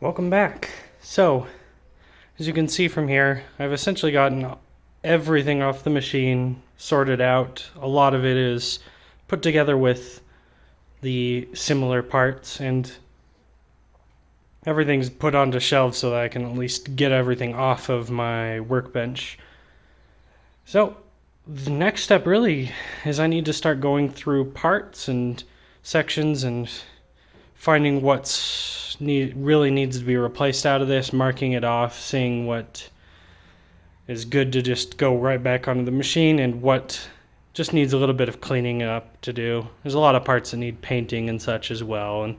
Welcome back. So, as you can see from here, I've essentially gotten everything off the machine, sorted out. A lot of it is put together with the similar parts, and everything's put onto shelves so that I can at least get everything off of my workbench. So, the next step really is I need to start going through parts and sections and finding what's really needs to be replaced out of this, marking it off, seeing what is good to just go right back onto the machine and what just needs a little bit of cleaning up to do. There's a lot of parts that need painting and such as well, and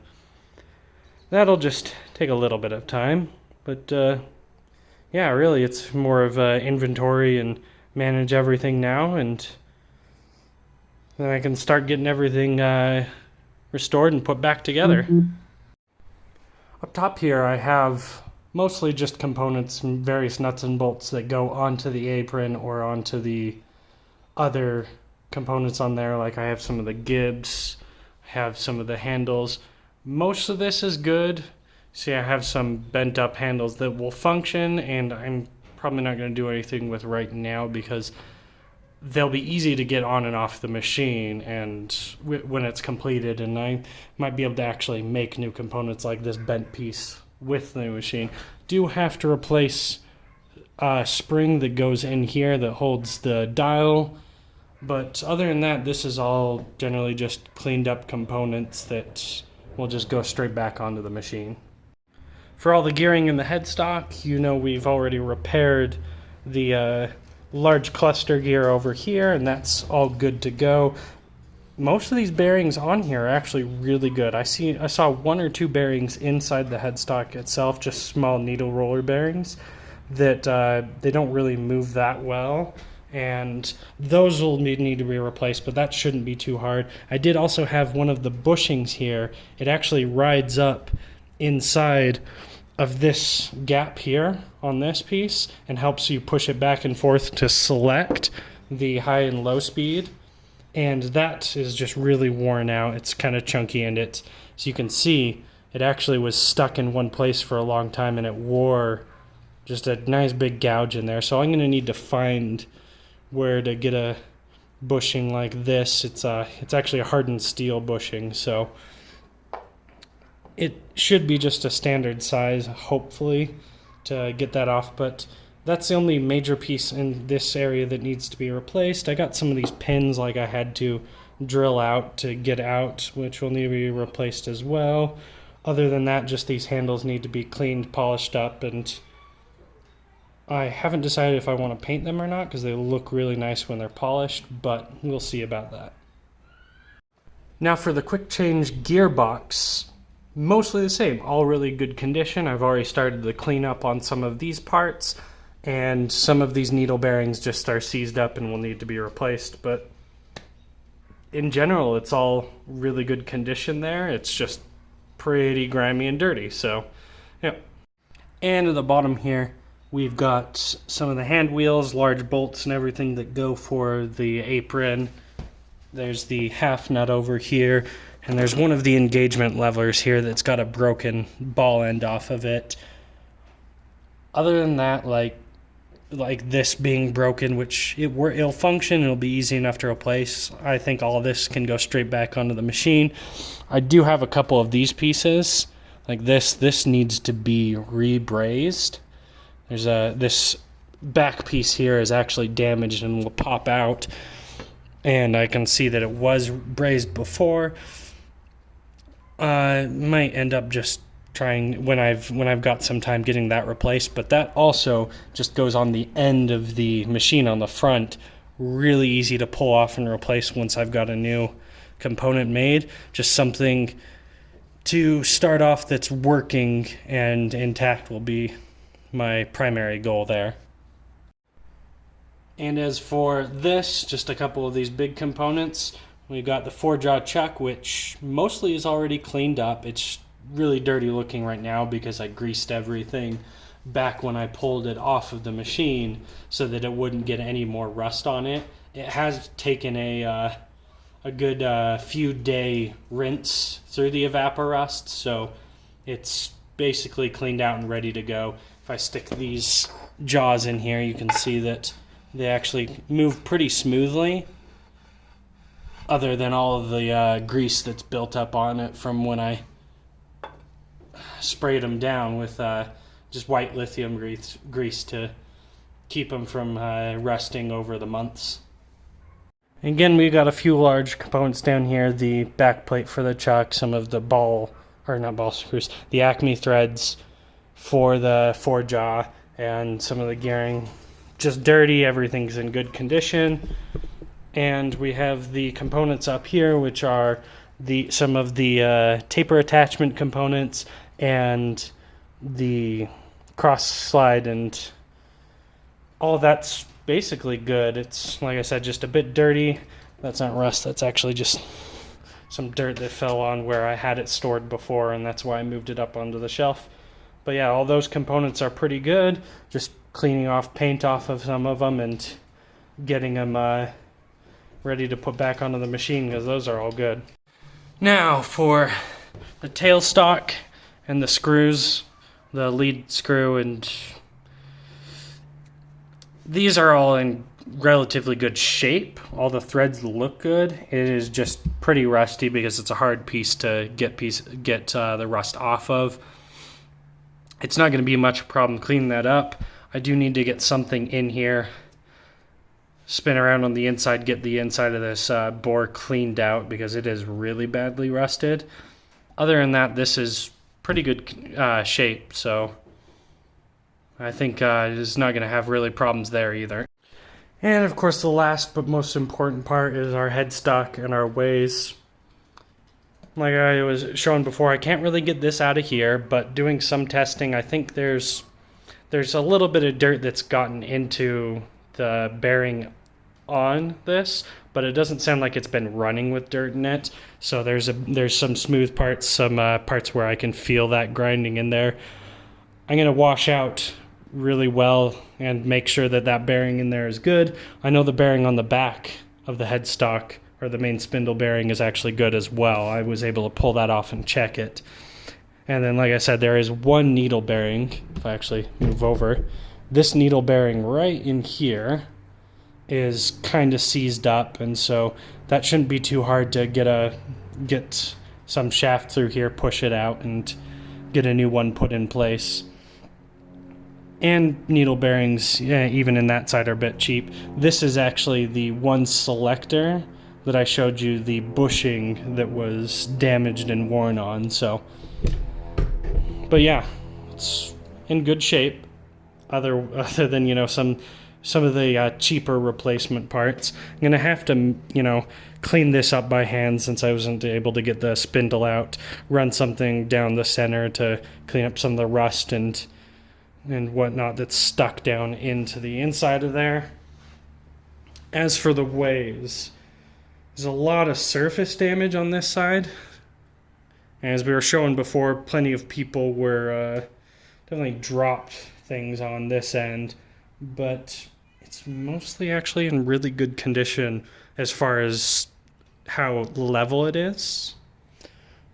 that'll just take a little bit of time. But yeah, really it's more of inventory and manage everything now, and then I can start getting everything restored and put back together. Up top here I have mostly just components and various nuts and bolts that go onto the apron or onto the other components on there. Like I have some of the gibs, I have some of the handles. Most of this is good. See, I have some bent up handles that will function, and I'm probably not going to do anything with right now because they'll be easy to get on and off the machine and when it's completed, and I might be able to actually make new components like this bent piece with the new machine. Do have to replace a spring that goes in here that holds the dial, but other than that, this is all generally just cleaned up components that will just go straight back onto the machine. For all the gearing in the headstock, you know we've already repaired the large cluster gear over here, and that's all good to go. Most of these bearings on here are actually really good. I saw one or two bearings inside the headstock itself, just small needle roller bearings that they don't really move that well, and those will need to be replaced, but that shouldn't be too hard. I did also have one of the bushings here. It actually rides up inside of this gap here on this piece and helps you push it back and forth to select the high and low speed, and that is just really worn out. It's kind of chunky, and as you can see, it actually was stuck in one place for a long time, and it wore just a nice big gouge in there. So I'm going to need to find where to get a bushing like this. It's actually a hardened steel bushing, so it should be just a standard size, hopefully, to get that off, but that's the only major piece in this area that needs to be replaced. I got some of these pins like I had to drill out to get out, which will need to be replaced as well. Other than that, just these handles need to be cleaned, polished up, and I haven't decided if I want to paint them or not because they look really nice when they're polished, but we'll see about that. Now for the quick change gearbox. Mostly the same, all really good condition. I've already started the cleanup on some of these parts, and some of these needle bearings just are seized up and will need to be replaced, but in general it's all really good condition there. It's just pretty grimy and dirty, so yeah. And at the bottom here we've got some of the hand wheels, large bolts and everything that go for the apron. There's the half nut over here, and there's one of the engagement levers here that's got a broken ball end off of it. Other than that, like this being broken, which it'll function, it'll be easy enough to replace. I think all of this can go straight back onto the machine. I do have a couple of these pieces, like this needs to be rebrazed. There's this back piece here is actually damaged and will pop out, and I can see that it was brazed before. Might end up just trying when I've got some time getting that replaced, but that also just goes on the end of the machine on the front. Really easy to pull off and replace once I've got a new component made. Just something to start off that's working and intact will be my primary goal there. And as for this, just a couple of these big components. We've got the 4-jaw chuck, which mostly is already cleaned up. It's really dirty looking right now because I greased everything back when I pulled it off of the machine so that it wouldn't get any more rust on it. It has taken a good few day rinse through the evaporust, so it's basically cleaned out and ready to go. If I stick these jaws in here, you can see that they actually move pretty smoothly, other than all of the grease that's built up on it from when I sprayed them down with just white lithium grease to keep them from rusting over the months. Again, we've got a few large components down here, the back plate for the chuck, some of the not ball screws, the Acme threads for the forejaw, and some of the gearing. Just dirty, everything's in good condition. And we have the components up here, which are some of the taper attachment components and the cross slide, and all that's basically good. It's, like I said, just a bit dirty. That's not rust, that's actually just some dirt that fell on where I had it stored before, and that's why I moved it up onto the shelf. But yeah, all those components are pretty good. Just cleaning off paint off of some of them and getting them ready to put back onto the machine, because those are all good. Now for the tailstock and the screws, the lead screw, and these are all in relatively good shape. All the threads look good. It is just pretty rusty because it's a hard piece to get the rust off of. It's not going to be much problem cleaning that up. I do need to get something in here, spin around on the inside, get the inside of this bore cleaned out because it is really badly rusted. Other than that, this is pretty good shape, so I think it's not going to have really problems there either. And of course, the last but most important part is our headstock and our ways. Like I was showing before, I can't really get this out of here, but doing some testing, I think there's a little bit of dirt that's gotten into the bearing on this, but it doesn't sound like it's been running with dirt in it. So there's some smooth parts, some parts where I can feel that grinding in there. I'm going to wash out really well and make sure that that bearing in there is good. I know the bearing on the back of the headstock, or the main spindle bearing, is actually good as well. I was able to pull that off and check it. And then, like I said, there is one needle bearing. If I actually move over, this needle bearing right in here is kind of seized up, and so that shouldn't be too hard to get some shaft through here, push it out, and get a new one put in place. And needle bearings, yeah, even in that side, are a bit cheap. This is actually the one selector that I showed you the bushing that was damaged and worn on. So, but yeah, it's in good shape. Other than some of the cheaper replacement parts. I'm gonna have to clean this up by hand since I wasn't able to get the spindle out. Run something down the center to clean up some of the rust and whatnot that's stuck down into the inside of there. As for the ways, there's a lot of surface damage on this side. As we were showing before, plenty of people were definitely dropped things on this end, but it's mostly actually in really good condition as far as how level it is.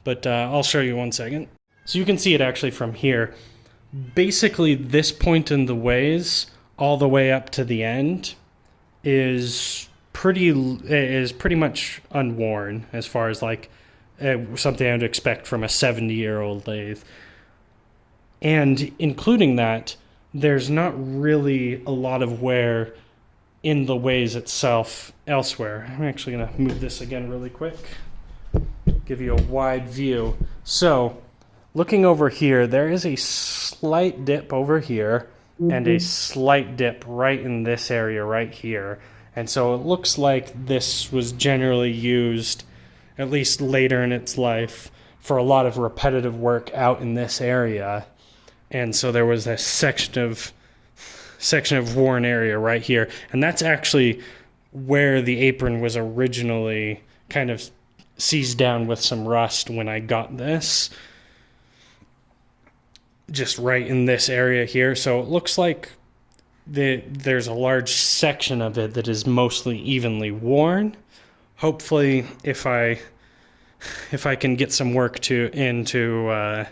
But I'll show you one second. So you can see it actually from here. Basically, this point in the ways all the way up to the end is pretty much unworn as far as like something I would expect from a 70-year-old lathe. And including that, there's not really a lot of wear in the ways itself elsewhere. I'm actually going to move this again really quick, give you a wide view. So, looking over here, there is a slight dip over here and a slight dip right in this area right here. And so it looks like this was generally used, at least later in its life, for a lot of repetitive work out in this area. And so there was a section of worn area right here. And that's actually where the apron was originally kind of seized down with some rust when I got this. Just right in this area here. So it looks like there's a large section of it that is mostly evenly worn. Hopefully, if I can get some work into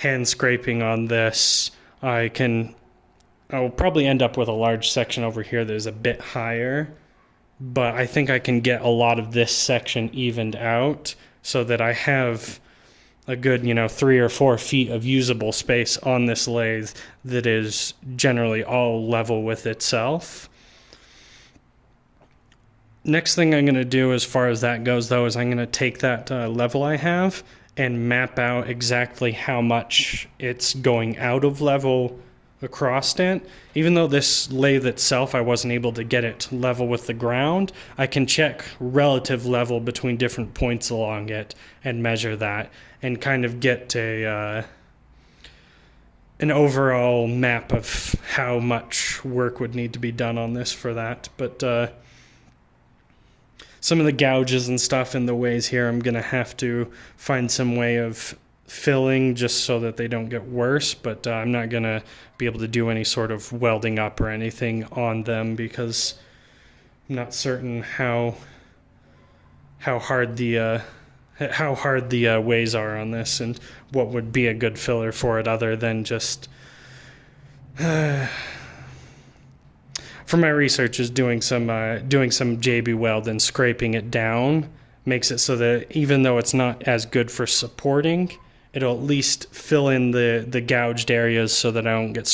hand scraping on this, I'll probably end up with a large section over here that is a bit higher, but I think I can get a lot of this section evened out so that I have a good, 3 or 4 feet of usable space on this lathe that is generally all level with itself. Next thing I'm going to do as far as that goes, though, is I'm going to take that level I have and map out exactly how much it's going out of level across it. Even though this lathe itself, I wasn't able to get it level with the ground, I can check relative level between different points along it and measure that and kind of get an overall map of how much work would need to be done on this for that. But some of the gouges and stuff in the ways here, I'm going to have to find some way of filling just so that they don't get worse, but I'm not going to be able to do any sort of welding up or anything on them because I'm not certain how hard the ways are on this and what would be a good filler for it other than just for my research is doing some JB weld and scraping it down makes it so that even though it's not as good for supporting, it'll at least fill in the gouged areas so that I don't get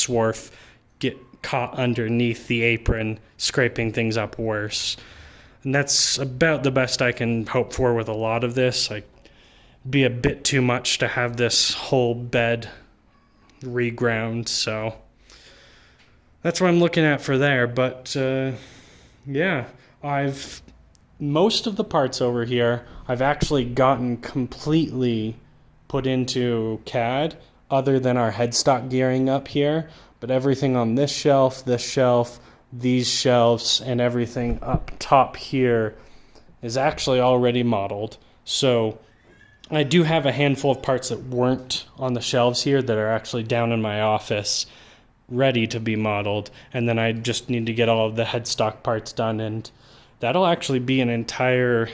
caught underneath the apron, scraping things up worse. And that's about the best I can hope for with a lot of this. Like, be a bit too much to have this whole bed reground, so that's what I'm looking at for there. But yeah, most of the parts over here I've actually gotten completely put into CAD other than our headstock gearing up here, but everything on this shelf, these shelves, and everything up top here is actually already modeled. So I do have a handful of parts that weren't on the shelves here that are actually down in my office ready to be modeled, and then I just need to get all of the headstock parts done, and that'll actually be an entire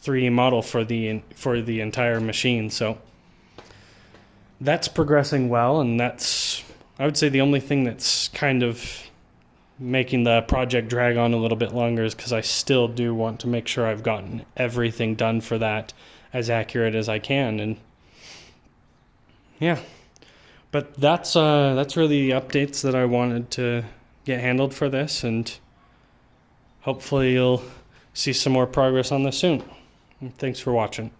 3D model for the entire machine. So that's progressing well, and that's, I would say, the only thing that's kind of making the project drag on a little bit longer is because I still do want to make sure I've gotten everything done for that as accurate as I can. And yeah, but that's really the updates that I wanted to get handled for this, and hopefully you'll see some more progress on this soon. Thanks for watching.